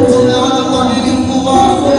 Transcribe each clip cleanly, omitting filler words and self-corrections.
Tumeona ukuu wako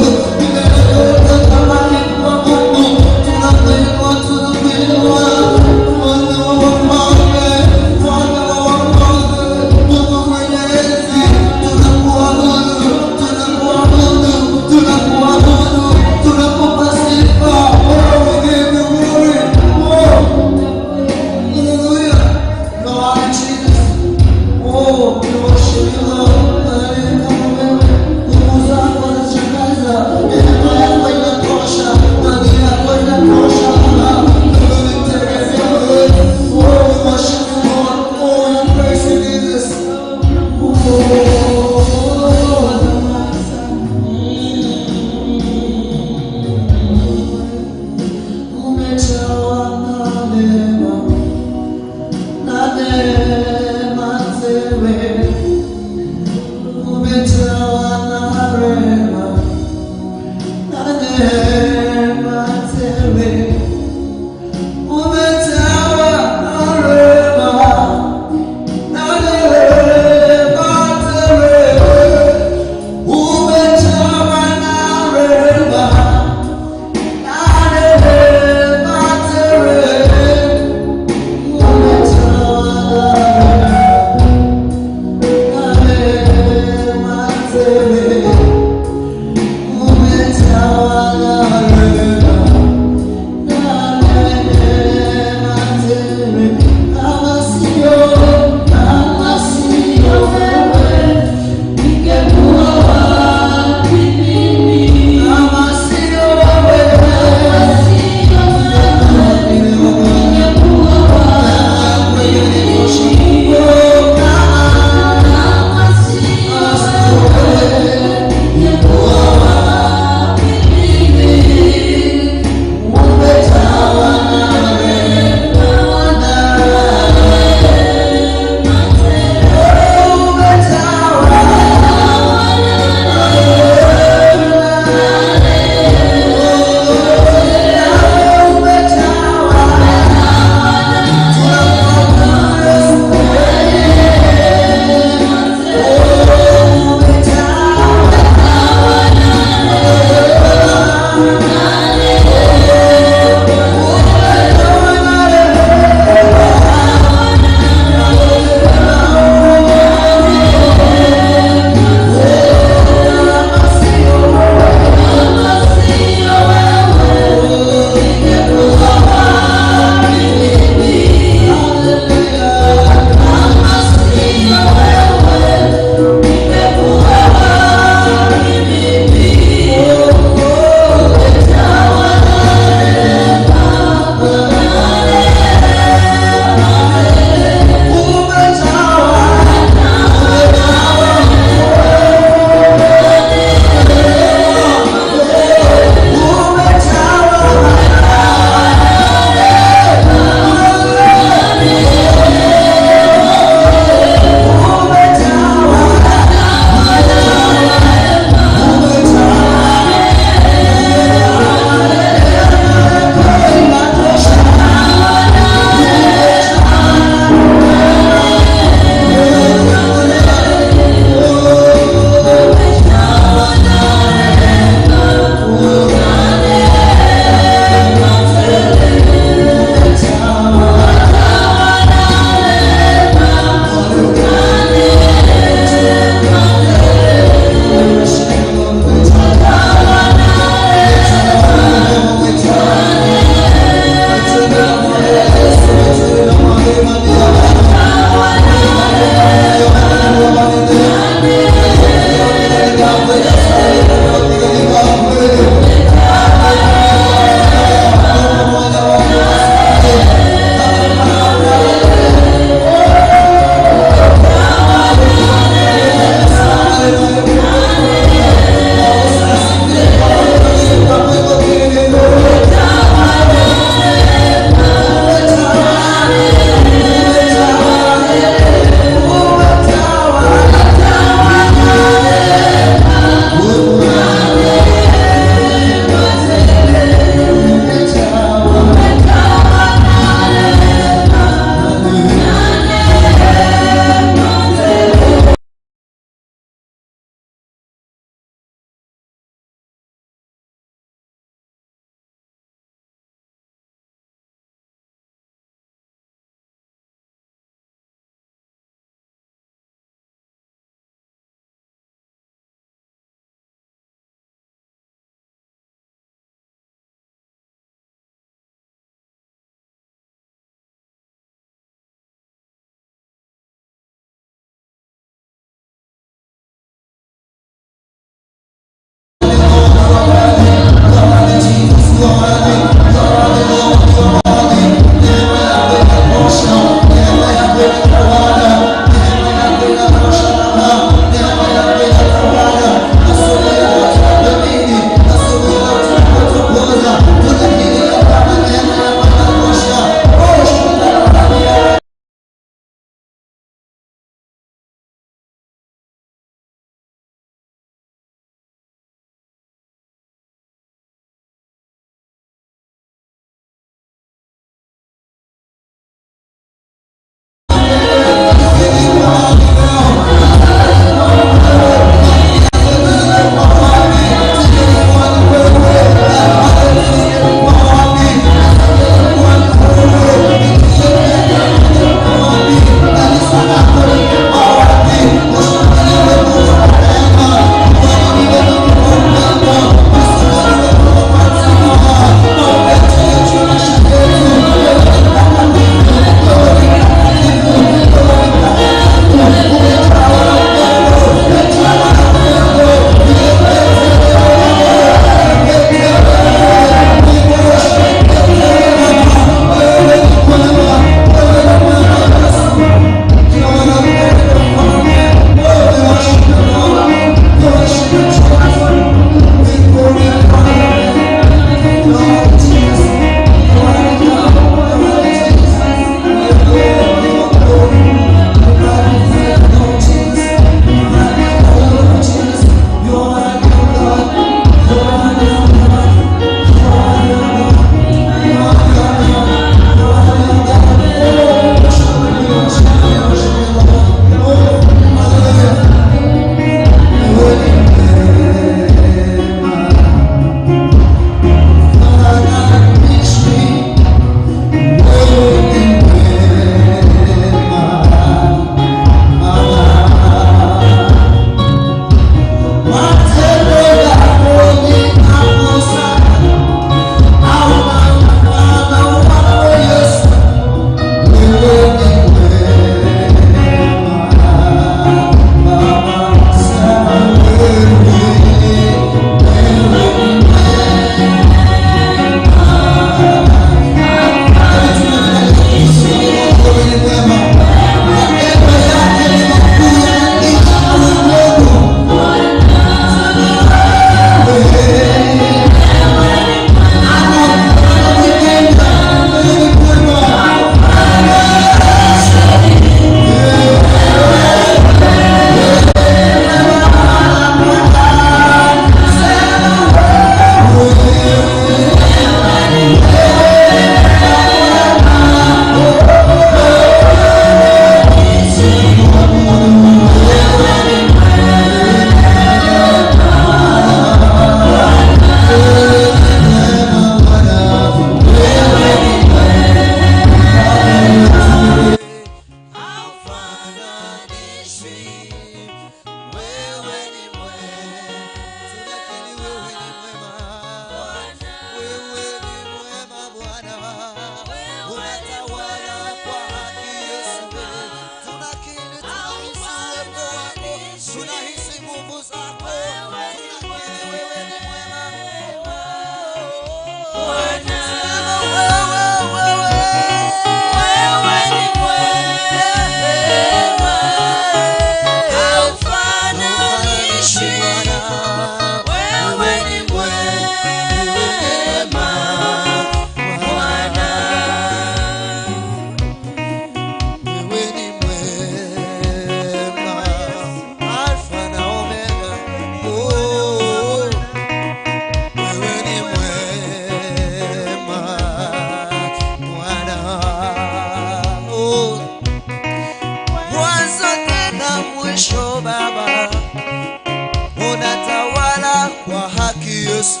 Yesu,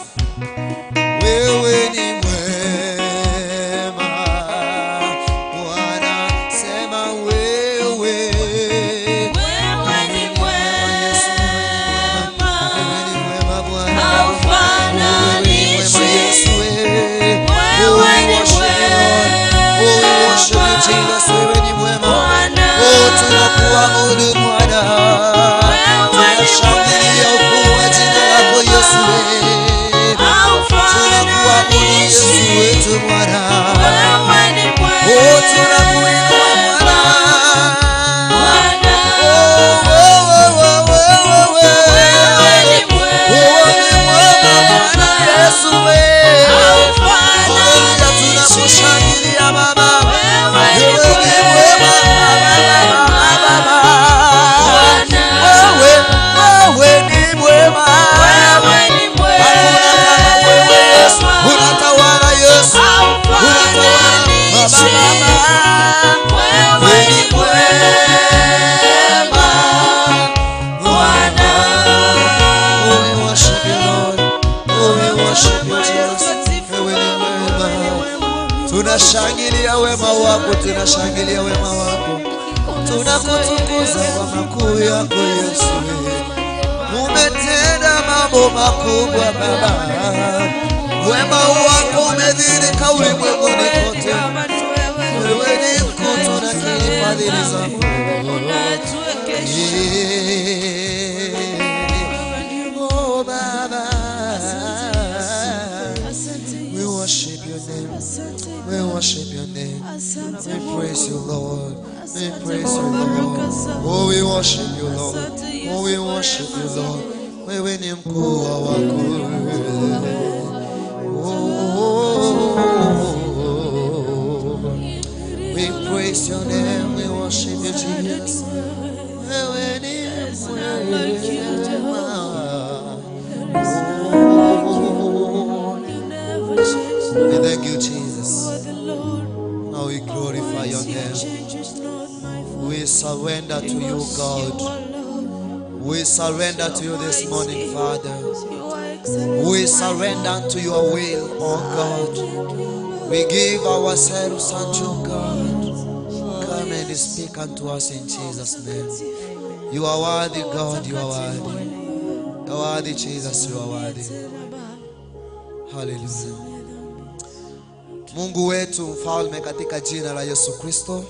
wewe ni mwema. Bwana sema wewe ni mwema. Wewe ni mwema Bwana. Haufananishwi. Wewe ni Jesus, wewe ni mwema. Tunakuabudu Bwana. Tunashangilia ukuu wa jina lako Yesu. Tunakuabudu Yesu wetu Bwana. Tunakuinua Bwana. Wewe ni mwema Bwana Yesu. Haleluya, tunakushangilia Baba. Wewe ni mwema Baba. Wewe ni mwema. Hakuna kama wewe Yesu. Unatawala Yesu. Unatawala Baba. Wewe ni mwema Bwana. Oh, we worship you Lord. Oh, we worship you Jesus. Wewe ni mwema. Tunashangilia wema wako, tunashangilia wema wako. Tunakutukuza kwa makuu yako Yesu. Umetenda mambo makubwa Baba. Wema wako umedhihirika ulimwenguni kote. Wewe ni mkuu, tunakiri fadhili zako. Oh Baba, we worship your name. We worship your name. We praise you Lord. We praise you Lord. Oh, we worship you Lord. Oh, we worship you Lord. Wewe ni mkuu wa wakuu. We praise your name. We worship you Jesus. Wewe ni we thank you Jesus. Now we glorify your name. We surrender to you God. We surrender to you this morning Father. We surrender to your will, oh God. We give ourselves unto you God. Come and speak unto us in Jesus' name. You are worthy God, you are worthy. You are worthy Jesus, you are worthy. Hallelujah. Mungu wetu mfalme, katika jina la Yesu Kristo,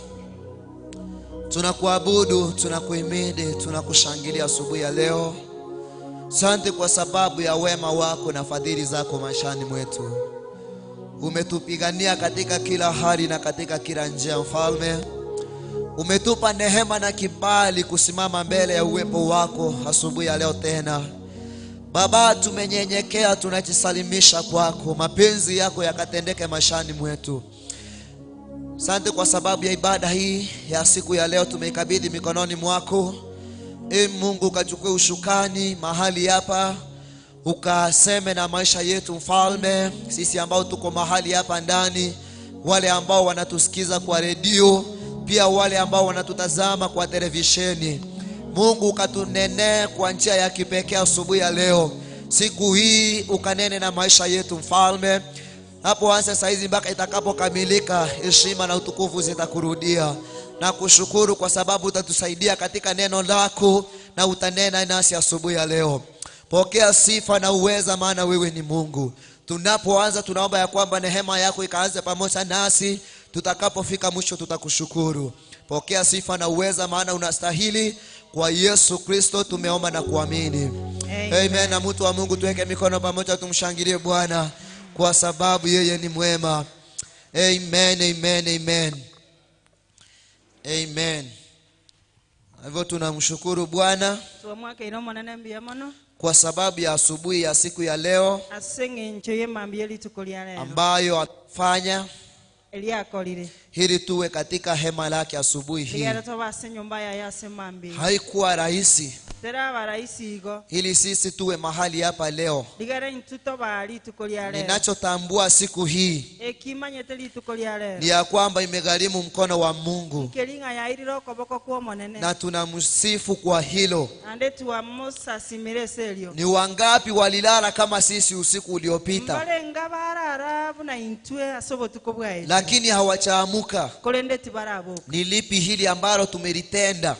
tunakuabudu, tunakuhimidi, tunakushangilia asubuhi ya leo. Asante kwa sababu ya wema wako na fadhili zako maishani mwetu. Umetupigania katika kila hali na katika kila njia mfalme. Umetupa neema na kibali kusimama mbele ya uwepo wako asubuhi ya leo tena. Baba, tumenyenyekea, tunajisalimisha kwako. Mapenzi yako yakatendeke maishani mwetu. Asante kwa sababu ya ibada hii ya siku ya leo, tumeikabidhi mikononi mwako. Mungu, ukachukue ushukani mahali hapa, ukaseme na maisha yetu mfalme. Sisi ambao tuko mahali hapa ndani, wale ambao wanatusikiza kwa redio, pia wale ambao wanatutazama kwa televisheni, Mungu ukatunene kwa njia ya kipekee asubuhi ya leo. Siku hii ukanene na maisha yetu mfalme. Hapo anza saizi mpaka itakapokamilika, heshima na utukufu zitakurudia. Na kushukuru kwa sababu utatusaidia katika neno lako na utanena nasi asubuhi ya leo. Pokea sifa na uweza, maana wewe ni Mungu. Tunapoanza tunaomba ya kwamba neema yako ikaanze pamoja nasi. Tutakapofika mwisho tutakushukuru. Pokea sifa na uweza, maana unastahili. Kwa Yesu Kristo tumeomba na kuamini. Amen. Na mtu wa Mungu tuweke mikono pamoja, tumshangilie Bwana kwa sababu yeye ni mwema. Amen, amen, amen. Amen. Hivyo tunamshukuru Bwana kwa sababu ya asubuhi ya siku ya leo ambayo afanya hili tuwe katika hema lake asubuhi hii. Haikuwa rahisi ili sisi tuwe mahali hapa leo. Ninachotambua siku hii ni ya kwamba imegharimu mkono wa Mungu, na tunamsifu kwa hilo. Ni wangapi walilala kama sisi usiku uliopita, lakini hawachaamuka? Ni lipi hili ambalo tumelitenda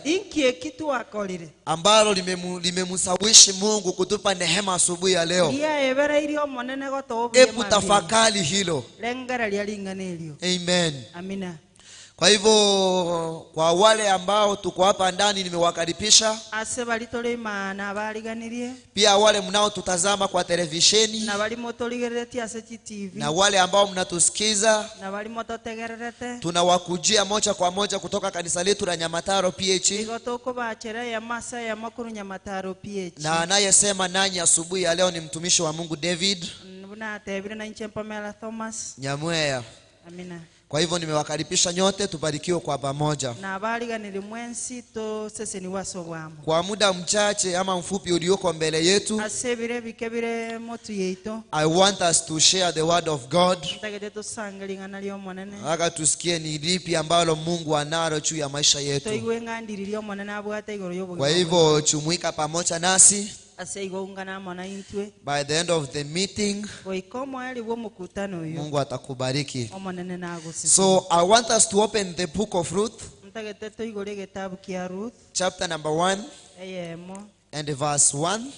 ambalo limemsawishi Mungu kutupa neema asubuhi ya leo? Hebu tafakari hilo. Amen. Amina. Kwa hivyo kwa wale ambao tuko hapa ndani nimewakaribisha. Pia wale mnao tutazama kwa televisheni, na wale ambao mnatusikiza, tunawakujia moja kwa moja kutoka kanisa letu la Nyamataro PH. Na anayesema nanyi asubuhi ya leo ni mtumishi wa Mungu David Nyamweya. Amina. Kwa hivyo nimewakaribisha nyote, tubarikiwe kwa pamoja. Kwa muda mchache ama mfupi ulioko mbele yetu, I want us to share the word of God. Nataka tusikie ni lipi ambalo Mungu analo juu ya maisha yetu. Kwa hivyo jumuika pamoja nasi. By the end of the meeting, Mungu atakubariki. So I want us to open the book of Ruth, chapter number 1 and verse 1.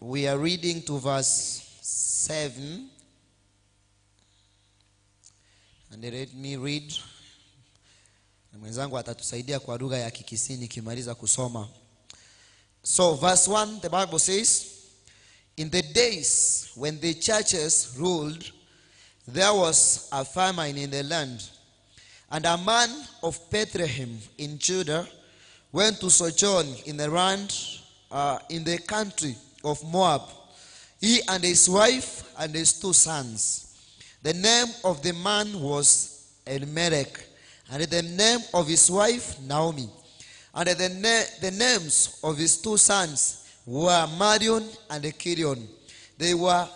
We are reading to verse 7. And let me read. Mwenzangu atatusaidia kwa lugha ya Kikisii nikimaliza kusoma. So verse 1, the Bible says, in the days when the churches ruled, there was a famine in the land. And a man of Bethlehem in Judah went to sojourn in the land, in the country of Moab, he and his wife and his 2 sons. The name of the man was Elimelech, and the name of his wife Naomi. And the names of his 2 sons were Marion and Kilion. They were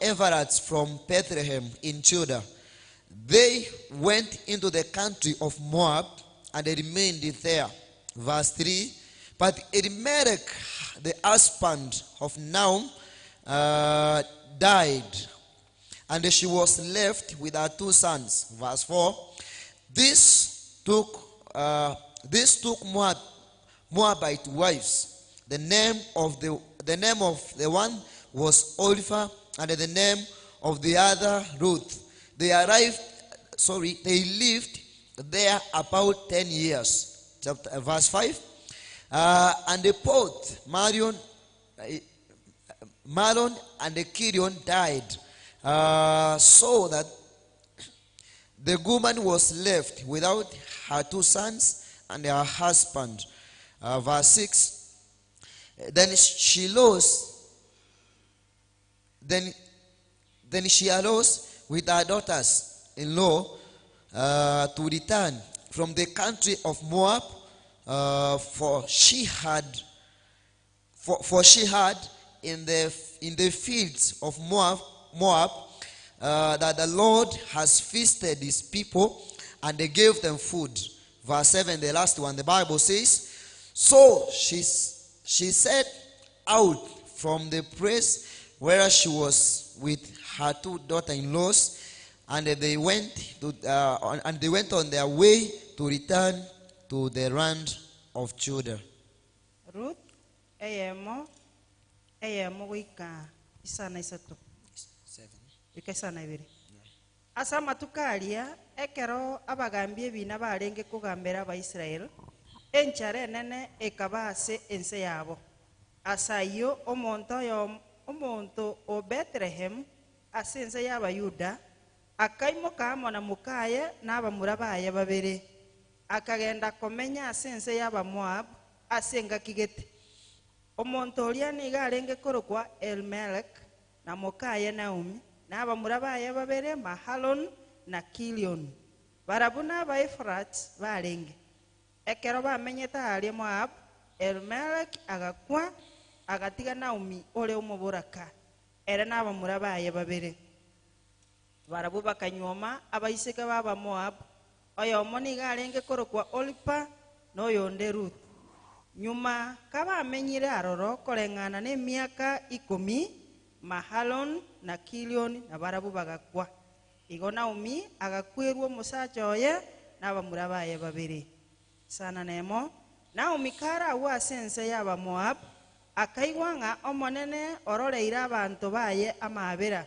Ephrates from Bethlehem in Judah. They went into the country of Moab and they remained there. Verse 3. But Elimelech, the husband of Naomi, died, and she was left with her 2 sons. Verse 4. This took Moabite wives. The name of the one was Orpah, and the name of the other Ruth. They lived there about 10 years. Verse 5. And both Marion and Kilion died, so that the woman was left without her 2 sons and her husband. Verse 6. Then she arose with her daughters-in-law to return from the country of Moab, for she had in the fields of Moab that the Lord has feasted his people, and they gave them food. Verse 7, the last one, the Bible says, so she set out from the place where she was with her 2 daughters-in-laws, and they went on their way to return to the land of Judah. Ruth, wika isana isatu. 7. Isana ibiri. Asa matukalia ekero abagambye bina barenge kugambira Abaisrael, enchare nene ekabase ense yabo. Asa yo omonto o Bethlehem ase ense y'Abayuda akaimoka amona mukaye n'abamurabaye babere, akagenda komenya ase ense y'Abamoab ase engakigete. Omonto oria niga arenge korokwa Elimelech na mukaye Naomi n'abamurabaye babere Mahalon na Kilion. barabuna ba Efrat balenge ekero bamenyete ali Moab Elimeleki agakwa agatiga Naomi ole umuburaka era n'abamura baye babere barabu bakanyoma abayiseke baba Moab oyo moni galenge korokwa Olipa noyonde Ruth nyuma kabamenyire aroro korengana n'emyaka 10 Mahalon na Kilion na barabu bagakwa igo Naomi agakwerwa omusacha oye n'abamura baye babere sana nemo Naomi kara wasense yaba Moab akaigwanga omonene ororeire abantu baye amabera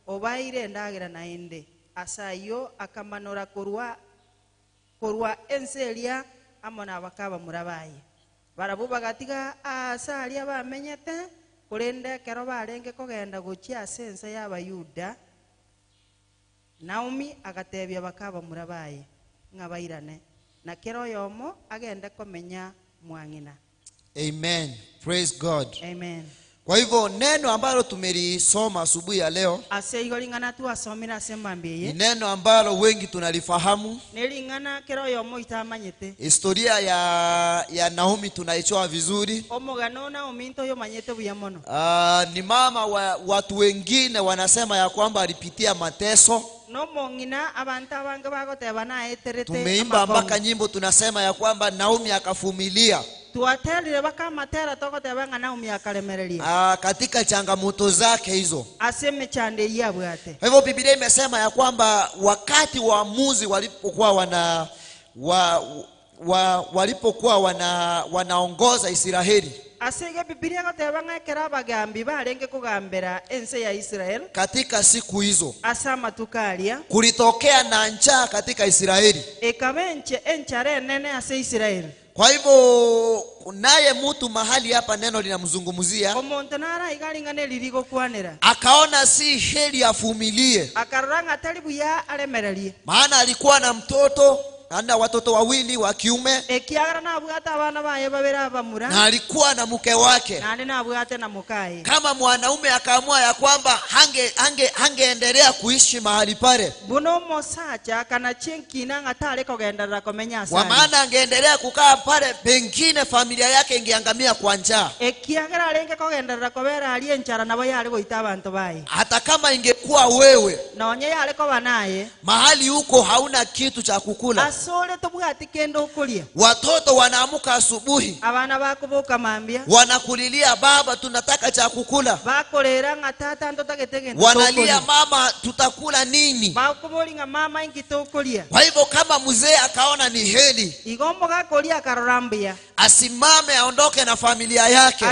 obaire ndagira naende asayo akamanora korwa enselia amona abakaba murabaye barabu bagatiga asalia bamenyete kurende kero barenge kogenda guchia sense y'abayuda Naomi agatebya bakaba murabaye ngabairane na kero yomo agenda komenya mwangina. Amen. Praise God. Amen. Kwa hivyo neno ambalo tumelisoma asubuhi ya leo ni neno ambalo wengi tunalifahamu. Historia ya Naomi tunaichoa vizuri. Ni mama wa watu wengine wanasema ya kwamba alipitia mateso. Tumeimba mpaka nyimbo tunasema ya kwamba Naomi akavumilia katika changamoto zake hizo. Kwa hivyo Biblia imesema ya kwamba wakati waamuzi walipokuwa wanaongoza Israeli, katika siku hizo kulitokea na njaa katika Israeli. Kwa hivyo naye mtu mahali hapa neno linamzungumzia akaona si heri avumilie, maana alikuwa na mtoto ana watoto wawili wa kiume na alikuwa na mke wake. Kama mwanaume akaamua ya kwamba hangeendelea kuishi mahali pale, kwa maana angeendelea kukaa pale, pengine familia yake ingeangamia kwa njaa. Hata kama ingekuwa wewe mahali huko hauna kitu cha kukula, watoto wanaamuka asubuhi wanakulilia, baba tunataka cha kukula. Wanalia, mama tutakula nini? Kwa hivyo kama mzee akaona ni heri asimame aondoke na familia yake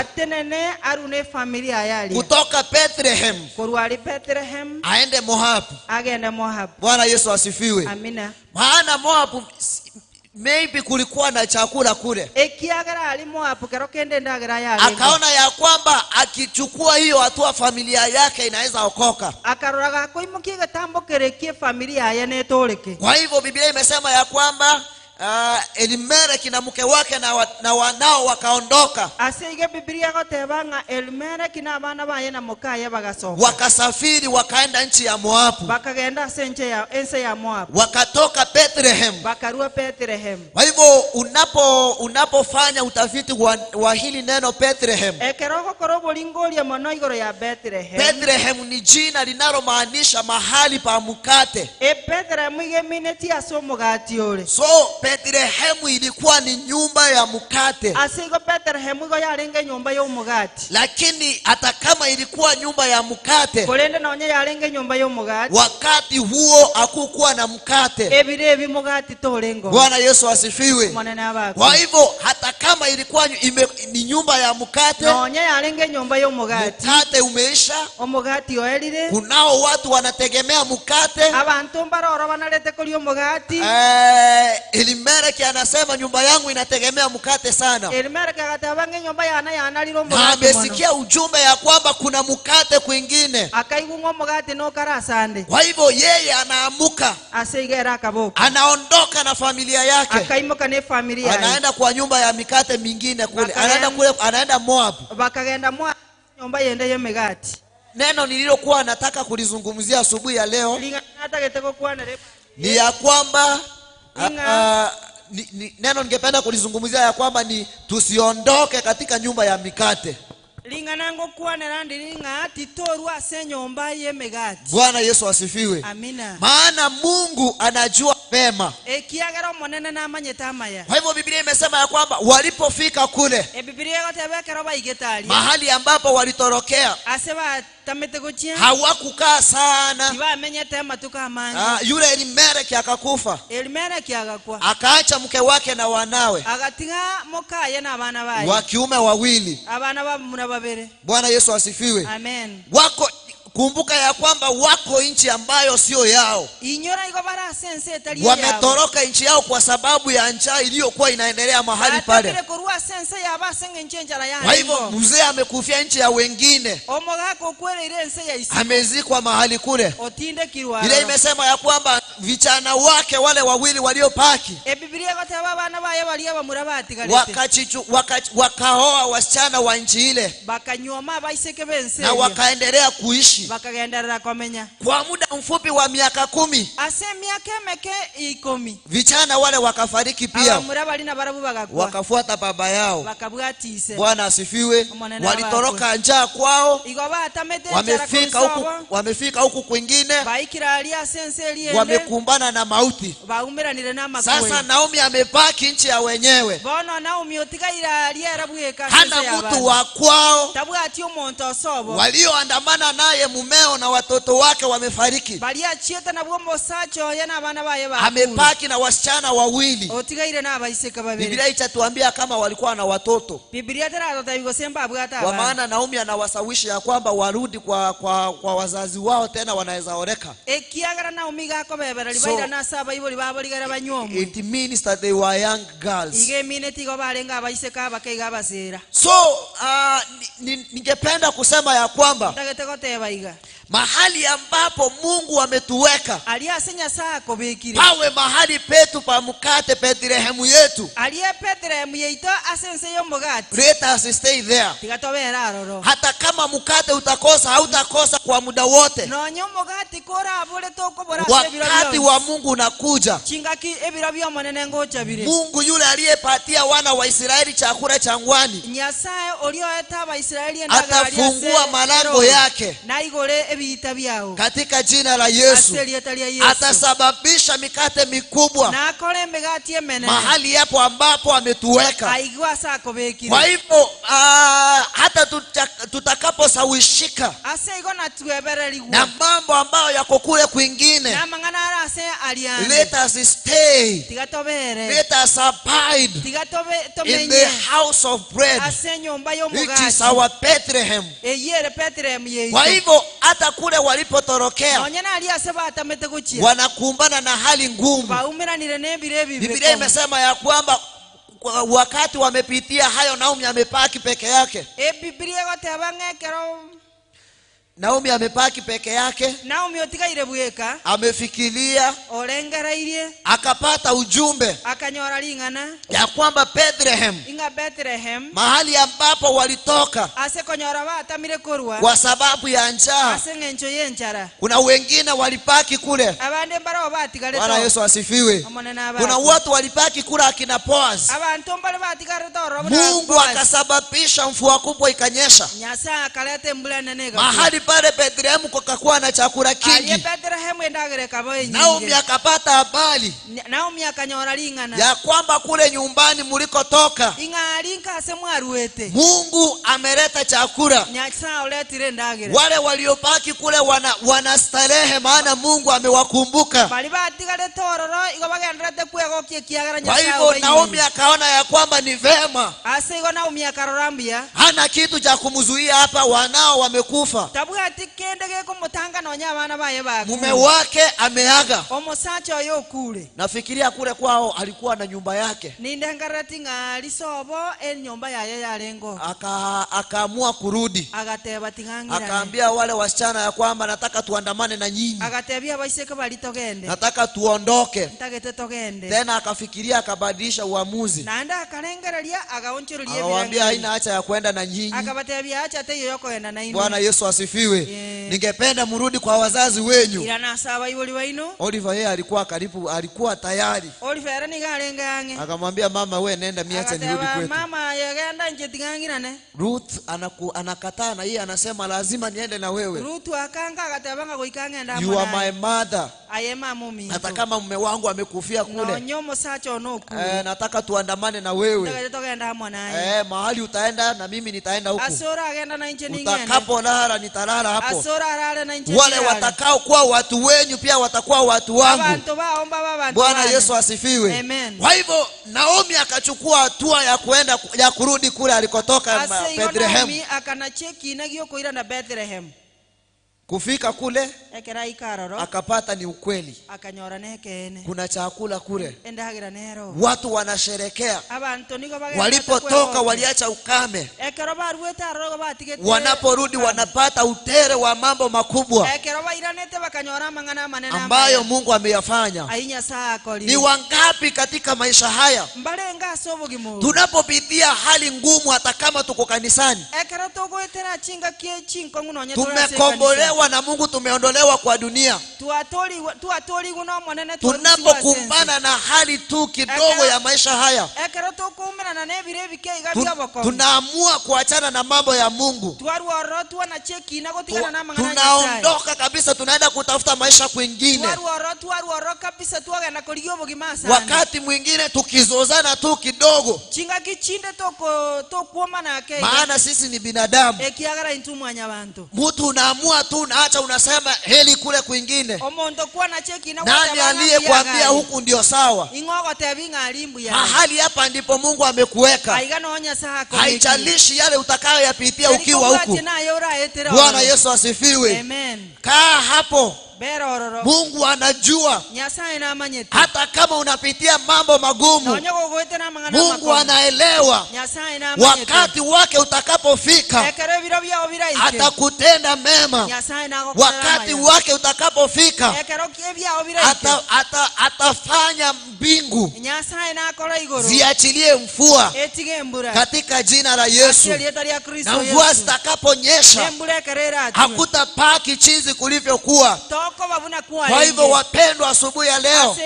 kutoka Bethlehem aende Moab. Bwana Yesu asifiwe. Amina. Maana Moab maybe kulikuwa na chakula kule. Akaona ya kwamba akichukua hiyo hatua familia yake inaweza okoka. Kwa hivyo Biblia imesema ya kwamba Elimeleki na mke wake na wanao wakaondoka, wakasafiri wakaenda nchi ya Moabu, wakatoka Bethlehem. Kwa hivyo unapofanya utafiti wa hili neno Bethlehem, Bethlehem ni jina linalomaanisha mahali pa mkate. So Bethlehem ilikuwa ni nyumba ya mkate. Lakini hata kama ilikuwa nyumba ya mkate, wakati huo hakukuwa na mkate. Bwana Yesu asifiwe. Kwa hivyo hata kama ilikuwa ni nyumba ya mkate, mkate umeisha. Kunao watu wanategemea mkate. Elimeleki anasema nyumba yangu inategemea mkate sana. Na amesikia ujumbe ya kwamba kuna mkate kwingine. Kwa hivyo yeye anaamuka, anaondoka na familia yake, anaenda kwa nyumba ya mikate mingine kule. Anaenda Moab. Neno nililokuwa nataka kulizungumzia asubuhi ya leo ni ya kwamba Neno ningependa kulizungumzia ya kwamba ni tusiondoke katika nyumba ya mikate. Linganango kuanera ndiringa titorwa senyomba yemegati. Bwana Yesu asifiwe. Amina. Maana Mungu anajua pema. Ekiagara monene na manyetamaya. Kwa hivyo Biblia imesema ya kwamba walipofika kule, Biblia yote roba igetali. mahali ambapo walitorokea, aseba tamete gochia. hawakukaa sana. Iba menyete matuka amani. Yule Elimeleki akakufa. Elimeleki akakua. Akaacha mke wake na wanawe. Agatinga mokaye na abana baye. Wa kiume wawili. Abana ba munababere. Bwana Yesu asifiwe. Amen. Kumbuka ya kwamba wako nchi ambayo sio yao. Inyora iko bara sense etali yao. Wametoroka nchi yao kwa sababu ya njaa iliyokuwa inaendelea mahali pale. Kwa hivyo mzee amekufia nchi ya wengine. Amezikwa mahali kule. Ile imesema ya kwamba vijana wake wale wawili waliopaki wakaoa wasichana wa nchi ile. Na wakaendelea kuishi kwa muda mfupi wa miaka 10. Vijana wale wakafariki pia. Wakafuata baba yao. Bwana asifiwe. Walitoroka njaa kwao. Wamefika huku kwingine. Wamekumbana na mauti. Sasa Naomi amebaki nchi ya wenyewe. Hana mtu wa kwao. Walioandamana naye mumeo na watoto wake wamefariki. Amebaki na wasichana wawili. Biblia itatuambia kama walikuwa na watoto. Kwa maana Naomi anawasawishi ya kwamba warudi kwa wazazi wao tena wanaweza oreka. It means that they were young girls. So ningependa kusema ya kwamba mahali ambapo Mungu ametuweka pawe mahali petu pa mkate, Bethlehemu yetu. Let us stay there. Hata kama mkate utakosa, hautakosa kwa muda wote. Wakati wa Mungu unakuja. Mungu yule aliyepatia wana wa Israeli chakula jangwani atafungua malango yake katika jina la Yesu. Atasababisha mikate mikubwa mahali hapo ambapo ametuweka. Kwa hivyo hata tutakaposawishika na mambo ambayo yako kule kwingine, let us stay, let us abide in the house of bread, which is our Bethlehem. Kwa hivyo hata kule walipotorokea wanakumbana na hali ngumu. Biblia imesema ya kwamba wakati wamepitia hayo, Naomi amepaki peke yake. Naomi amepaki peke yake. Amefikiria. Akapata ujumbe ya kwamba Bethlehem, mahali ambapo walitoka kwa sababu ya njaa, kuna wengine walipaki kule. Bwana Yesu asifiwe. Kuna watu walipaki kule akina Boaz. Mungu akasababisha mvua kubwa ikanyesha. Mahali pale Bethlehem kukakuwa na chakula kingi. Naomi akapata habari ya kwamba kule nyumbani mulikotoka Mungu ameleta chakula. Wale waliobaki kule wanastarehe, maana Mungu amewakumbuka. Kwa hivyo Naomi akaona ya kwamba ni vema, hana kitu cha kumzuia hapa, wanao wamekufa. Mume wake ameaga. Nafikiria kule kwao alikuwa na nyumba yake. Akaamua kurudi. Akaambia wale wasichana ya kwamba nataka tuandamane na nyinyi. Nataka tuondoke. Tena akafikiria, akabadilisha uamuzi. Akawaambia haina haja ya kwenda na nyinyi. Bwana Yesu asifiwe. asifiwe. Yeah. Ningependa mrudi kwa wazazi wenyu. Irana saba iboli waino. Oliver yeye alikuwa karibu, alikuwa tayari. Oliver ni galenga yange. Akamwambia mama, wewe nenda miacha nirudi kwetu. Mama yagenda nje tingangirane. Ruth anakataa na yeye anasema lazima niende na wewe. Ruth akanga akatabanga kuikanga You are my mother. Ayema mumi. Hata kama mume wangu amekufia kule. No nyomo sacho noku. Nataka tuandamane na wewe. Mahali utaenda na mimi nitaenda huko. Asora agenda na nje ningine. Utakapolala nitalala hapo. Asora alale na nje. Wale watakao kuwa watu wenyu pia watakuwa watu wangu. Abantu baomba babantu. Bwana Yesu asifiwe. Amen. Kwa hivyo Naomi akachukua hatua ya kurudi kule alikotoka Bethlehem. Naomi akanacheki inagio kuira na Bethlehem. Kufika kule ekera ikaroro akapata ni ukweli. Akanyora nekene. Kuna chakula kule. Endagira nero. Watu wanasherekea. Abantu niko bagenda. Walipotoka waliacha ukame. Ekero barueta rogo batigete. Wanaporudi wanapata utere wa mambo makubwa. Ekero bairanete bakanyora mangana manena ambayo Mungu ameyafanya. Ainya saa koli. Ni wangapi katika maisha haya mbalenga sobogimu tunapopitia hali ngumu hata kama tuko kanisani? Ekero togo etera chinga kie chinko nguno nyeto. Tumekombolewa na Mungu, tumeondolewa kwa dunia. Tuatoli guno mwanene tunapokumbana na hali tu kidogo ya maisha haya. Ekero tokumbana na nebire bike igabya boko. Tunaamua kuachana na mambo ya Mungu. Tuarwaro tuana cheki na gotigana na mangana. Tunaondoka kabisa, tunaenda kutafuta maisha kwingine. Tuarwaro kabisa tuagenda kuligyo bogimasa. Wakati mwingine tukizozana tu kidogo. Chinga kichinde tokuoma na keke. Maana sisi ni binadamu. Ekiagara intumwanya abantu. Mtu unaamua tu unaacha, unasema heli kule kwingine. Omonto kwa na cheki na nani aliyekwambia huku ndio sawa? Ingogo tebinga alimbu ya. Mahali hapa ndipo Mungu amekuweka. Haiganonya sako. Haijalishi yale utakayoyapitia ukiwa huku. Bwana Yesu asifiwe. Amen. Kaa hapo. Berororo. Mungu anajua. Nyasaye na amanyete. Hata kama unapitia mambo magumu, Mungu anaelewa. Nyasaye na amanyete. Wakati wake utakapofika, atakutenda mema. Wakati wake utakapofika, atafanya mbingu ziachilie mvua katika jina la Yesu. Na mvua zitakaponyesha, hakutapaki chinzi kulivyokuwa. Kwa hivyo wapendwa, asubuhi ya leo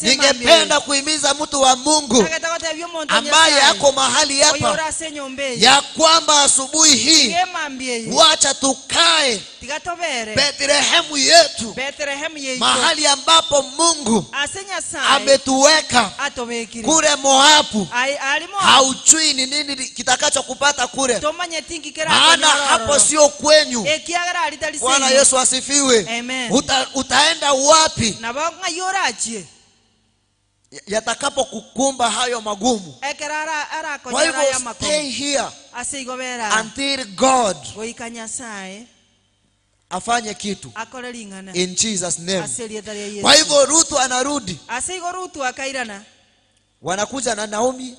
ningependa kuhimiza mtu wa Mungu ambaye yako mahali hapa ya kwamba asubuhi hii wacha tukae Bethlehemu yetu, mahali ambapo Mungu ametuweka kule Moabu. Haujui ni nini kitakacho kupata kule, maana hapo sio kwenyu. Bwana Yesu asifiwe. Utaenda wapi yatakapo kukumba hayo magumu? Kwa hivyo stay here until God afanye kitu in Jesus name. Kwa hivyo Ruth anarudi, wanakuja na Naomi.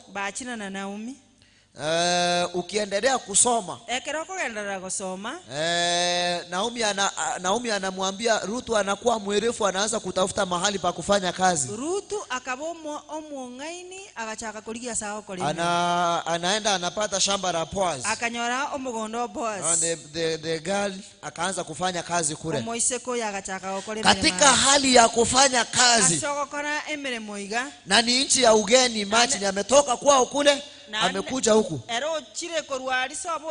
Ukiendelea kusoma Naomi anamwambia Ruth, anakuwa mwerefu, anaanza kutafuta mahali pa kufanya kazi. Anaenda anapata shamba la Boaz. The girl akaanza kufanya kazi kule. Katika hali ya kufanya kazi, na ni nchi ya ugeni, machi ametoka kwao kule, amekuja huku,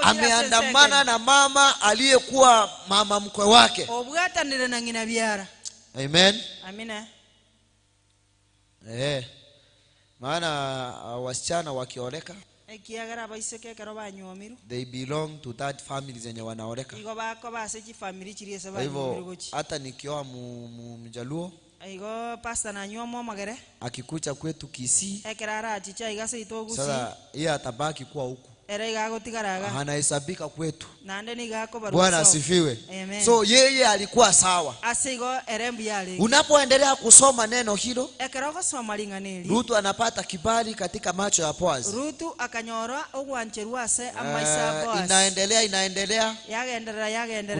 ameandamana na mama aliyekuwa mama mkwe wake. Amen. Amina. Maana wasichana wakioleka, they belong to that family zenye wanaoleka. Kwa hivyo hata nikioa Mjaluo, akikucha kwetu Kisii, sasa yeye atabaki kuwa huku, anahesabika kwetu. Bwana asifiwe. So yeye alikuwa sawa. Unapoendelea kusoma neno hilo, Ruth anapata kibali katika macho ya Boaz. Inaendelea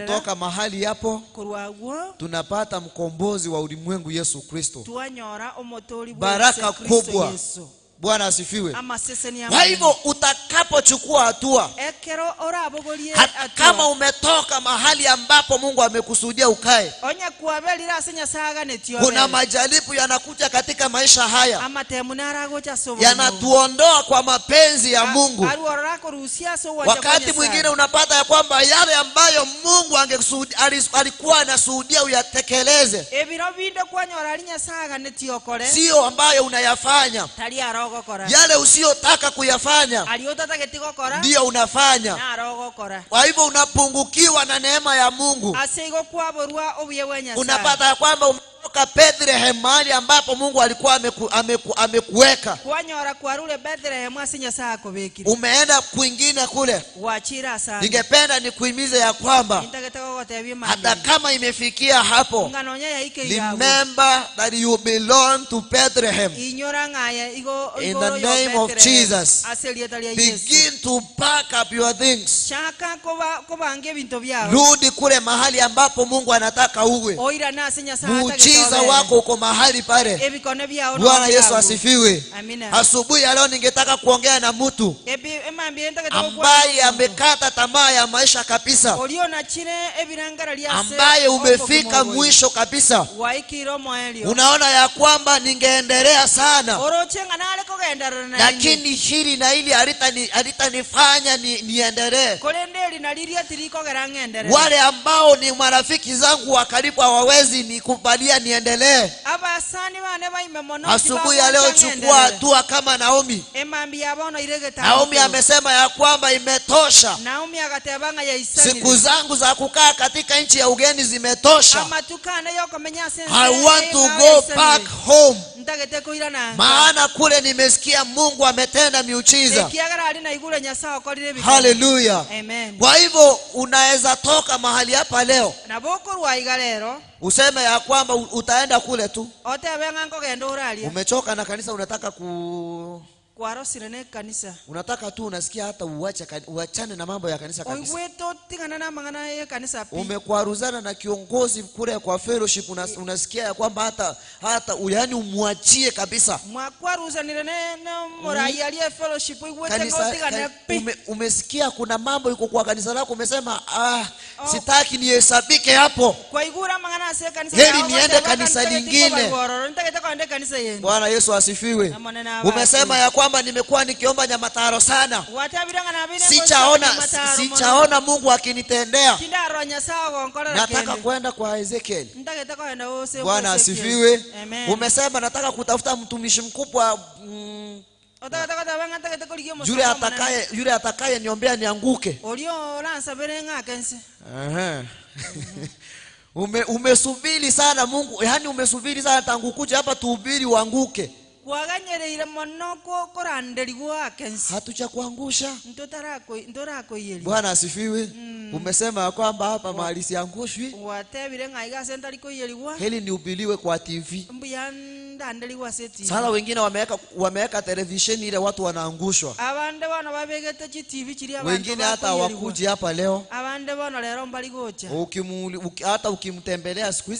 kutoka mahali hapo, tunapata mkombozi wa ulimwengu Yesu Kristo. Baraka kubwa. Bwana asifiwe. amaseseni ya Kwa hivyo utakapochukua hatua, ekero orabogolie hata kama umetoka mahali ambapo Mungu amekusudia ukae, onya kuabelira asenya saga netio kuna majaribu yanakuja katika maisha haya, amatemu naragocha sobo yanatuondoa kwa mapenzi ya Mungu. aruorako rusia so Wakati mwingine unapata ya kwamba yale ambayo Mungu alikuwa anasudia uyatekeleze, ebiro bindo kwanyora linya saga netio kore sio ambayo unayafanya. tali arogo kora Yale usiyotaka kuyafanya aliotata getiko kora ndio unafanya. na arogo kora. Kwa hivyo unapungukiwa na neema ya Mungu. Asego kwaborwa obuye wenya Unapata ya kwamba umetoka Bethlehem, mahali ambapo Mungu alikuwa amekuweka, kwanyora kwarule Bethlehem asinya saa kobekiri umeenda kwingine kule. wachira sana. Ningependa nikuhimize ya kwamba Intagetako gotebi hata mali kama imefikia hapo, nganonya yaike yawo remember that you belong to Bethlehem. inyora ngaya igo In the name of Jesus, aselia talia Yesu begin to pack up your things. chaka kobange binto byao Rudi kule mahali ambapo Mungu anataka uwe. oira na asinya saa Muujiza wako uko mahali pale. ebikone byao Bwana Yesu asifiwe. amina. Asubuhi ya leo ningetaka kuongea na mtu Emambi intagetako ambaye amekata tamaa ya maisha kabisa, oliona chine ebirangara lyase ambaye umefika mwisho kabisa. waikiro moelio Unaona ya kwamba ningeendelea sana, orochenga nale kogendarana na lakini hili na hili halitanifanya niendelee. kolendeli naliria tiliko gerangendere Wale ambao ni marafiki zangu wa karibu hawawezi nikubalia niendelee. abasani bane baime mono Asubuhi ya leo chukua hatua kama Naomi. emambi yabono iregeta Naomi amesema ya kwamba imetosha. Naomi agatebanga ya isani Siku zangu za kukaa katika nchi ya ugeni zimetosha. amatukane yoko menya sense I want to go back home. ntagete kuira na Maana kule nimesikia Mungu ametenda miujiza. kiagara ali na igule nyasao kolire bi Hallelujah. amen. Kwa hivyo unaweza toka mahali hapa leo na boko rwa igalero useme ya kwamba utaenda kule tu. otebenga ngogenda uralia Umechoka na kanisa, unataka kwarosire ne kanisa unataka tu unasikia hata uachane na mambo ya kanisa kabisa. oigweto tingana na mangana ye kanisa pi Umekwaruzana na kiongozi kule kwa fellowship, unasikia ya kwamba hata yani umwachie kabisa mwakwaruzanire ne morai aliye fellowship igwete kanisa. ngotigana pi Umesikia kuna mambo iko kwa kanisa lako, umesema sitaki nihesabike hapo, kwa igura mangana se kanisa heri niende kanisa lingine. nitageta kwende kanisa yenu. Bwana Yesu asifiwe. Umesema ya kwamba nimekuwa nikiomba nyamataro sana, watabiranga na bine sichaona Mungu akinitendea, kindaronya sawa ngonkora nataka kwenda kwa Ezekiel. nitageta kwenda ose. Bwana asifiwe. Amen. Umesema nataka kutafuta mtumishi mkubwa otakata banga nitageta kuligia mosoko yule atakaye niombea nianguke. olio lansa berenga kense Umesubiri sana Mungu, yani umesubiri sana tangu kuja hapa tuhubiri uanguke. kwaganyereire monoko korandeliwa kense Hatucha kuangusha. ntorako yeli. Bwana asifiwe. Umesema kwamba hapa mahali siangushwi, watebire ngaiga sentali ko yeliwa heli niubiliwe kwa TV. mbuyandandeliwa seti Sala wengine wameweka televisheni ile watu wanaangushwa. abande bana babegete chi TV chiri abantu Wengine hata hawakuji hapa leo. abande bana lero mbali gocha Hata ukimtembelea siku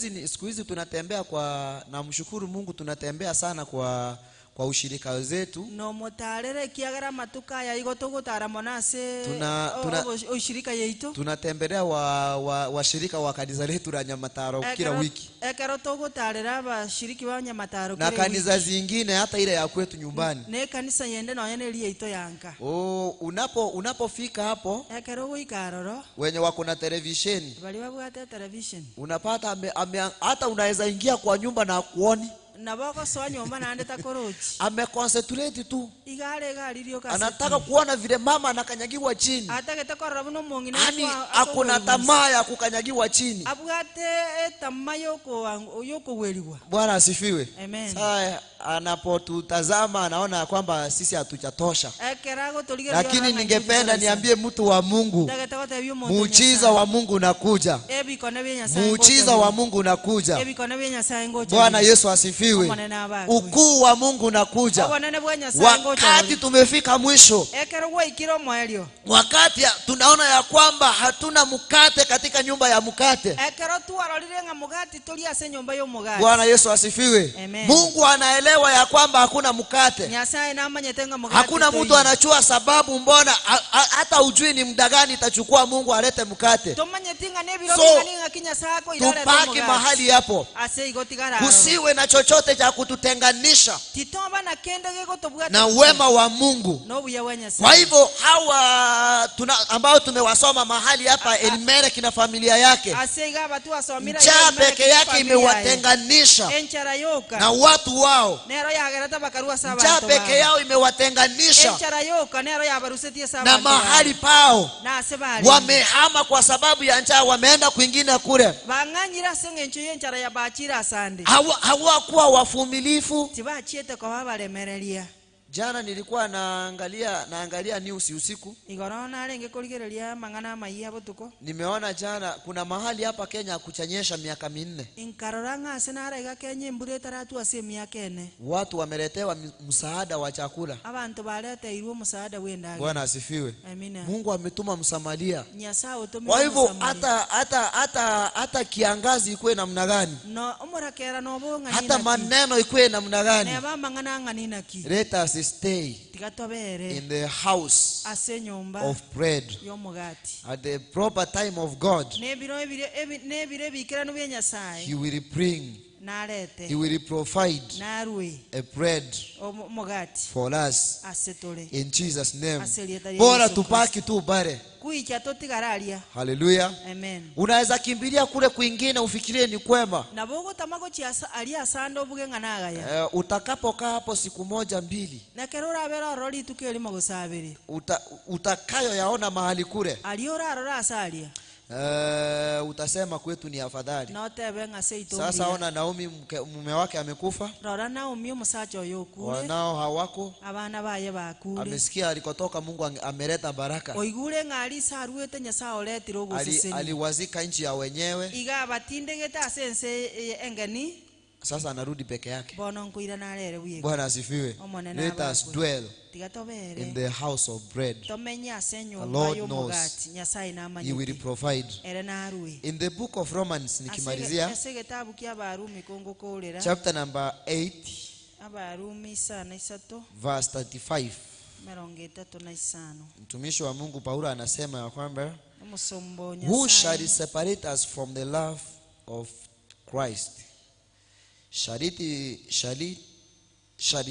hizi tunatembea namshukuru Mungu, tunatembea sana kwa ushirika zetu. no motarere kiagara matuka ya igoto gutara monase ushirika yeito Tunatembelea washirika wa kanisa letu la Nyamataro kila wiki. Ekero to gutarera abashiriki ba Nyamataro na kanisa zingine hata ile ya kwetu nyumbani. Ne kanisa yende no yene liyeito yanka. Unapofika hapo, ekero guikaroro wenye wako na televisheni bali babwate television, unapata hata unaweza ingia kwa nyumba na kuoni naboko so nyumba na ande takorochi ameconcentrate tu, igale gali kasi, anataka kuona vile mama anakanyagiwa chini, atake takora buno mongine yani akona tamaa ya kukanyagiwa chini. abwate tamaa yoko weliwa. Bwana asifiwe. Amen. Sasa anapotutazama anaona kwamba sisi hatujatosha, lakini ningependa niambie mtu wa Mungu, muujiza wa Mungu unakuja. Muujiza wa Mungu unakuja. Bwana Yesu asifiwe. Ukuu wa Mungu unakuja. Wakati tumefika mwisho, wakati tunaona ya kwamba hatuna mkate katika nyumba ya mkate. Bwana Yesu asifiwe. Mungu anaelewa ya kwamba hakuna mkate. Hakuna mtu anachua sababu mbona hata ujui ni muda gani itachukua Mungu alete mkate. So tupaki mahali hapo. Kusiwe na chochote cha kututenganisha na wema wa Mungu. Kwa hivyo hawa ambao tumewasoma mahali hapa, Elimeleki na familia yake, njaa peke yake imewatenganisha na watu wao. Njaa peke yao imewatenganisha na mahali pao. Wamehama kwa sababu ya njaa, wameenda kwingine kule. Hawakuwa wavumilivu. Jana nilikuwa naangalia news usiku. Nimeona jana kuna mahali hapa Kenya kuchanyesha miaka 4. Watu wameletewa msaada wa chakula. Bwana asifiwe. Mungu ametuma Msamaria. Kwa hivyo hata kiangazi ikuwe namna gani, hata maneno ikuwe namna gani, let us stay in the house of bread at the proper time of God. He will bring, He will provide a bread for us in Jesus' name. Bora tupaki tu bare. Hallelujah. Amen. Unaweza kimbilia kule kwingine ufikirie ni kwema. Utakapokaa hapo siku moja mbili, utakayo yaona mahali kule, utasema kwetu ni afadhali. Sasa ona Naomi mume wake amekufa, wanao hawako, amesikia alikotoka Mungu ameleta baraka. Aliwazika nchi ya wenyewe, sasa anarudi peke yake. Bwana asifiwe. Let us dwell in the house of bread. The Lord knows He will provide. In the book of Romans, nikimalizia, chapter number 8, verse 35. Mtumishi wa Mungu Paulo anasema ya kwamba, who shall separate us from the love of Christ? Shall it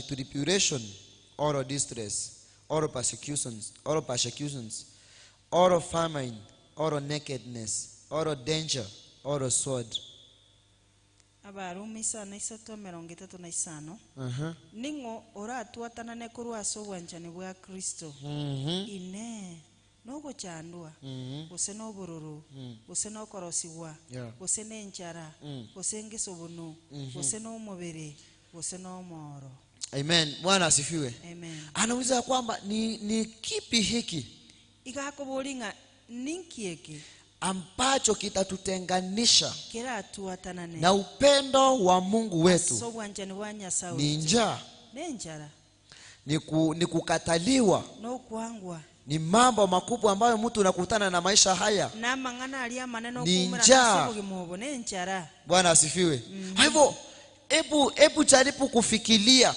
tribulation, or distress, or persecutions, or famine, or nakedness, or danger, or sword? Ningo oratuatana ne kurwaso obwanchani bwa Kristo. Ine nogo chandwa, ose no bururu, ose no korosiwa, ose nenchara, ose ngesobunu, ose no mubere, ose no moro. Amen. Bwana asifiwe. Amen. Anauliza kwamba ni kipi hiki ikakobolinga ninkieke ambacho kitatutenganisha na upendo wa Mungu wetu? Ni njaa, ni kukataliwa, ni mambo makubwa ambayo mtu unakutana na maisha haya. Ni njaa. Bwana asifiwe. Kwa hivyo Ebu jaribu kufikiria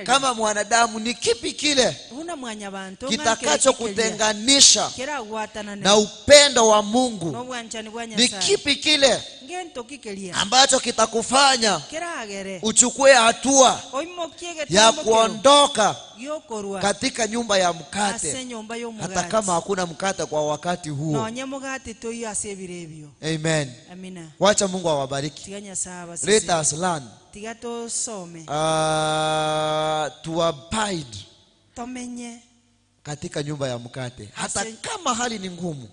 kama mwanadamu, ni kipi kile kitakacho kutenganisha na upendo wa Mungu? Ni kipi kile ambacho kitakufanya uchukue hatua ya kuondoka katika nyumba ya mkate, hata kama hakuna mkate kwa wakati huo? Amen. Wacha Mungu awabariki. Let us learn to abide katika nyumba ya mkate, hata kama hali ni ngumu.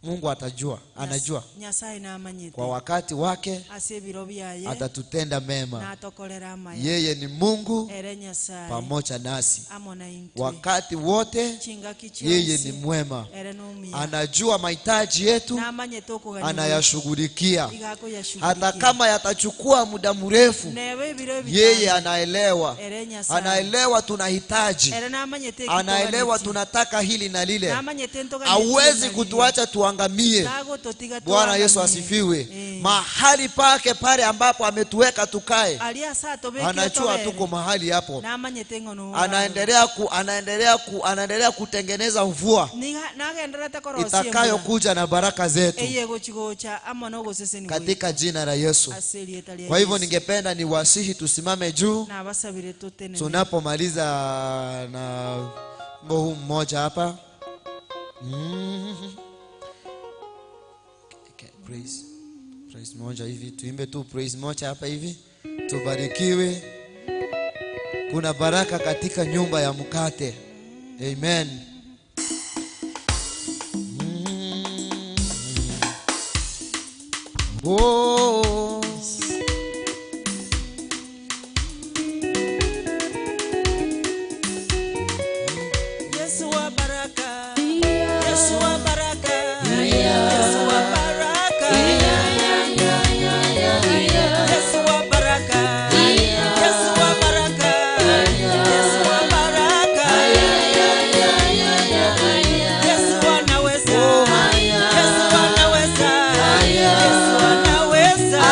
Mungu atajua, anajua Nyasaye na amanyite kwa wakati wake asebiro byaye atatutenda mema. na atokolera amaya. Yeye ni Mungu Ere Nyasaye pamoja nasi amona intwe wakati wote. chinga kicho Yeye ni mwema, ere no anajua mahitaji yetu, na amanyite okuganya anayashughulikia. igako yashughulikia Hata kama yatachukua muda mrefu, nebe biro yeye anaelewa. ere Nyasaye Anaelewa tunahitaji, ere na amanyite anaelewa tunataka hili na lile. na amanyite ntoka Hawezi kutuacha tuangamie. Bwana Yesu asifiwe. Mahali pake pale ambapo ametuweka tukae, anajua tuko mahali hapo. Anaendelea kutengeneza mvua itakayokuja na baraka zetu katika jina la Yesu. Kwa hivyo ningependa niwasihi tusimame juu tunapomaliza na wimbo huu mmoja hapa. Praise moja hivi, tuimbe tu praise moja hapa hivi, tubarikiwe. Kuna baraka katika nyumba ya mkate. Amen. Oh. Yesu wa baraka, Yesu wa baraka, Yesu wa baraka, Yesu wa baraka, Yesu wa baraka, Yesu wa baraka, Yesu anaweza, Yesu anaweza, Yesu anaweza,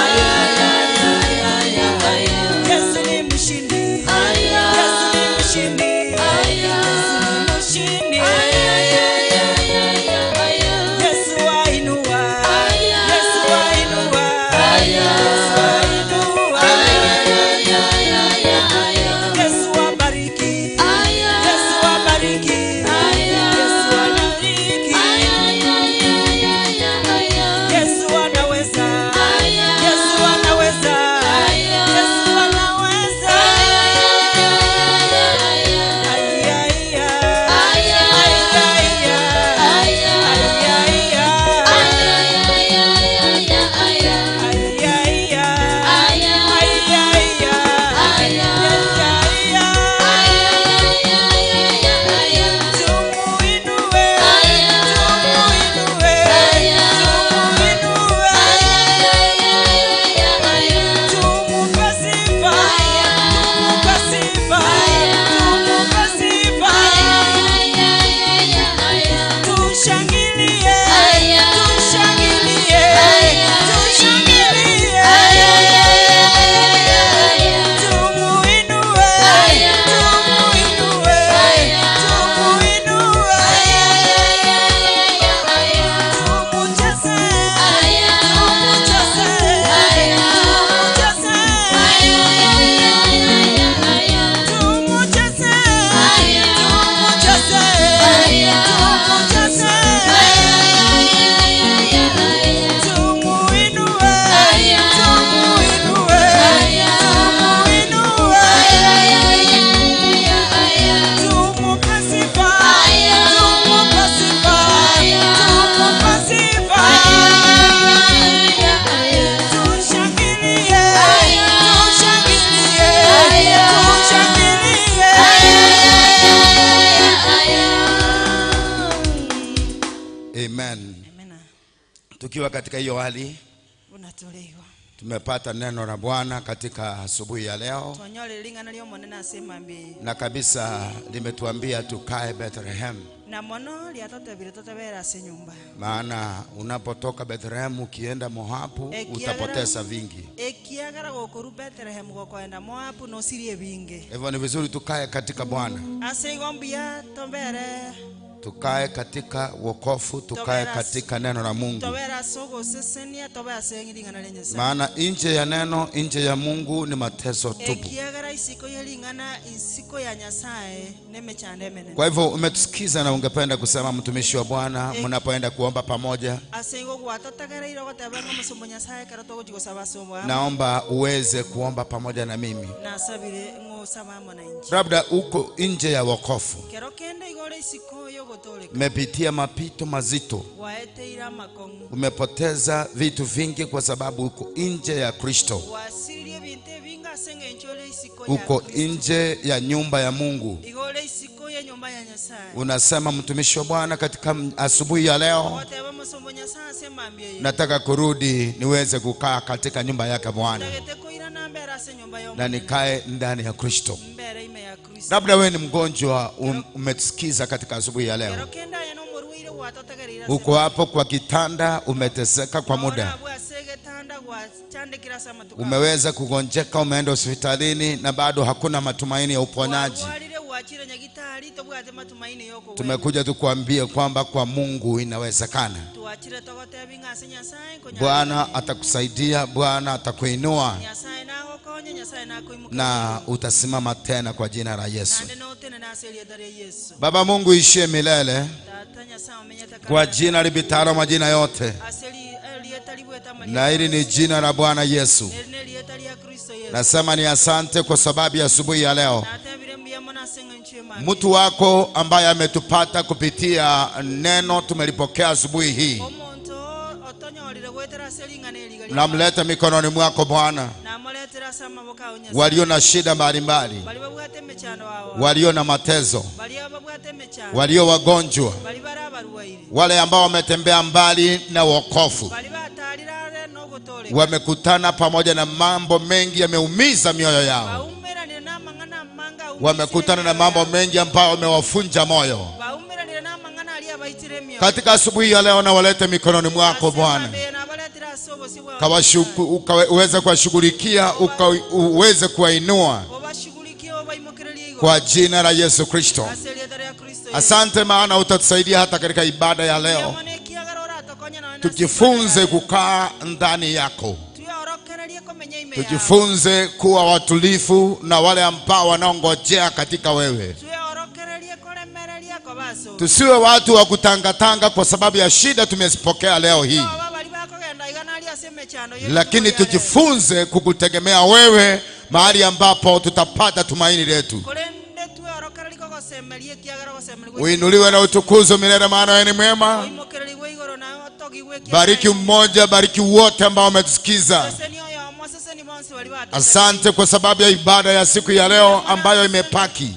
Yesu ni mshindi, Yesu ni mshindi, Yesu wainua, Yesu wainua, Yesu wainua, Yesu wabariki, Yesu wabariki, Yesu wabariki, Yesu anaweza, Yesu anaweza, Yesu anaweza. Amen. Tukiwa katika hiyo hali, tumepata neno la Bwana katika asubuhi ya leo, na kabisa limetuambia tukae Bethlehem. Maana unapotoka Bethlehem ukienda Moabu utapoteza vingi. Hivyo ni vizuri tukae katika Bwana, tukae katika wokovu, tukae katika neno la Mungu. Maana nje ya neno, nje ya Mungu ni mateso tupu. Kwa hivyo umetusikiza na ungependa kusema mtumishi wa Bwana, mnapoenda kuomba pamoja, naomba uweze kuomba pamoja na mimi. osaba mwananchi labda uko nje ya wokovu, kero kende igore isiko yo gotoleka umepitia mapito mazito, waeteira amakongu umepoteza vitu vingi kwa sababu uko nje ya Kristo, wasirie binte binga senge nchole isiko uko nje ya nyumba ya Mungu. igore isiko ya nyumba ya Nyasaye. Unasema, mtumishi wa Bwana, katika asubuhi ya leo Oteba musombo Nyasaye sembambie nataka kurudi niweze kukaa katika nyumba yake Bwana tagete koira nambera se nyumba yo na nikae ndani ya Kristo. mbere ime ya Kristo. Labda wewe ni mgonjwa, umetusikiza katika asubuhi ya Kero leo, kenda ya no muruire watotegerira uko hapo kwa kitanda, umeteseka kwa muda, umeweza kugonjeka, umeenda hospitalini na bado hakuna matumaini ya uponyaji. Tumekuja tukuambie kwamba kwa Mungu inawezekana. Bwana atakusaidia, Bwana atakuinua na utasimama tena kwa jina la Yesu. Baba Mungu ishie milele, kwa jina libitalo majina yote, na hili ni jina la Bwana Yesu. Nasema ni asante kwa sababu ya asubuhi ya leo. Mtu wako ambaye ametupata kupitia neno tumelipokea asubuhi hii, namleta mikononi mwako Bwana. Walio na shida mbalimbali, walio na matezo, walio wagonjwa, wale ambao wametembea mbali na wokovu, wamekutana pamoja na mambo mengi yameumiza mioyo yao, wamekutana na mambo mengi ambayo yamewafunja moyo. Katika asubuhi ya leo na walete mikononi mwako Bwana, uweze kuwashughulikia, uweze kuwainua kwa jina la Yesu Kristo. Asante, maana utatusaidia hata katika ibada ya leo, tujifunze kukaa ndani yako, tujifunze kuwa watulivu na wale ambao wanaongojea katika wewe. Tusiwe watu wa kutangatanga kwa sababu ya shida tumezipokea leo hii, lakini tujifunze kukutegemea wewe mahali ambapo tutapata tumaini letu. Uinuliwe na utukuzwe milele, maana wewe ni mwema. Bariki mmoja, bariki wote ambao wametusikiza. Asante kwa sababu ya ibada ya siku ya leo ambayo imepaki.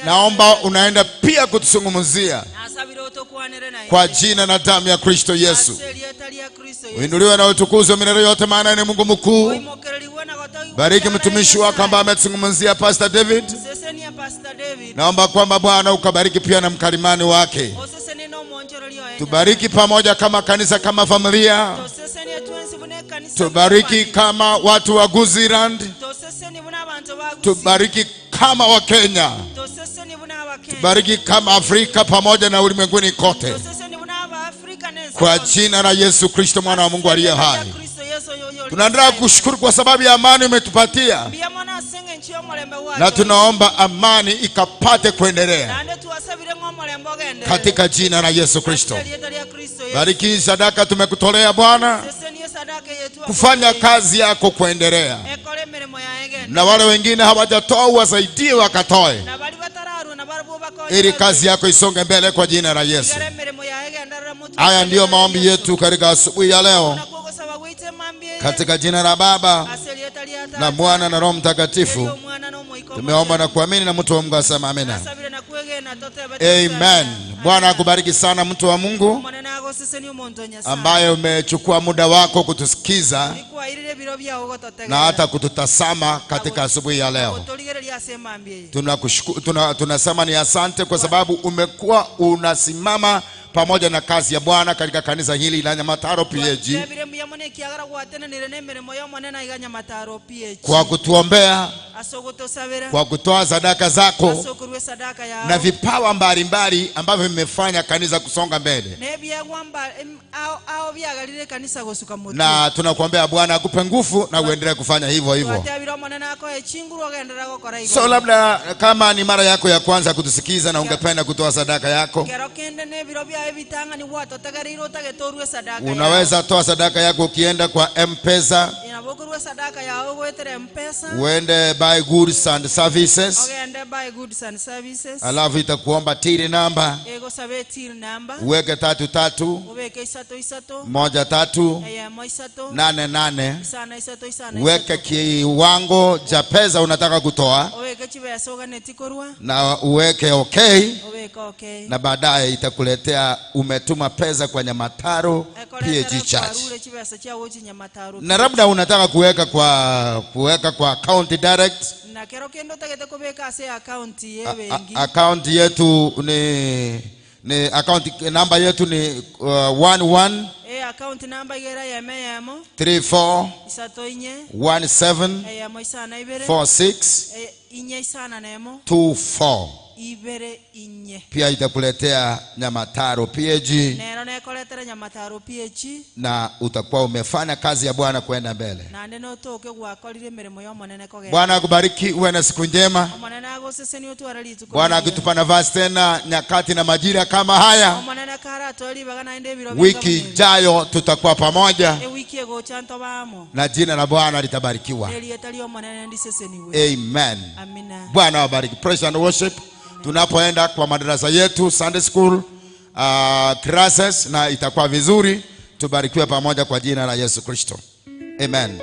Naomba unaenda pia kutuzungumzia kwa jina na damu ya Kristo Yesu. Uinuliwe na utukuzwe milele yote, maana ni Mungu mkuu. Bariki mtumishi wako ambaye ametuzungumzia Pastor David. Naomba kwamba Bwana ukabariki pia na mkalimani wake. Tubariki pamoja kama kanisa, kama familia. Tubariki kama watu wa Guziland. Tubariki kama wa Kenya. Tubariki kama Afrika pamoja na ulimwenguni kote, kwa jina la Yesu Kristo, mwana wa Mungu aliye hai. Tunaendelea kushukuru kwa sababu ya amani umetupatia, na tunaomba amani ikapate kuendelea katika jina la Yesu Kristo. Bariki sadaka tumekutolea Bwana, kufanya kazi yako kuendelea, na wale wengine hawajatoa wasaidie wakatoe, ili kazi yako isonge mbele kwa jina la Yesu. Haya ndiyo maombi yetu katika asubuhi ya leo, katika jina la Baba na Mwana na Roho Mtakatifu tumeomba na kuamini, na mtu wa Mungu asema amina. Amen. Bwana akubariki sana mtu wa Mungu ambaye umechukua muda wako kutusikiza na hata kututazama katika asubuhi ya leo. Tunasema ni asante kwa sababu umekuwa unasimama pamoja na kazi ya Bwana katika kanisa hili la Nyamataro PAG, kwa kutuombea, kwa kutoa sadaka zako, na vipawa mbalimbali ambavyo vimefanya kanisa kusonga mbele. Na tunakuombea Bwana akupe nguvu na uendelee kufanya hivyo hivyo. So labda kama ni mara yako ya kwanza kutusikiza na ungependa kutoa sadaka yako, unaweza toa sadaka yako ukienda kwa M-Pesa. Uende buy goods and services. Alafu itakuomba till number. Uweke 33 1388. Uweke kiwango cha pesa unataka kutoa. Na uweke okay. Na baadaye itakuletea umetuma pesa kwa Nyamataro PAG Church. Na labda unataka kuweka kwa account direct. Account yetu ni account number yetu ni 11 account number igera yeme 34 17 46 24. Pia itakuletea Nyamataro PAG. Na utakuwa umefanya kazi ya Bwana kwenda mbele. Bwana akubariki, uwe na siku njema. Bwana akitupa nafasi tena nyakati na majira kama haya, wiki ijayo tutakuwa pamoja na jina la Bwana litabarikiwa. Amen. Bwana wabariki. Praise and worship. Tunapoenda kwa madarasa yetu Sunday school classes, na itakuwa vizuri. Tubarikiwe pamoja kwa jina la Yesu Kristo. Amen.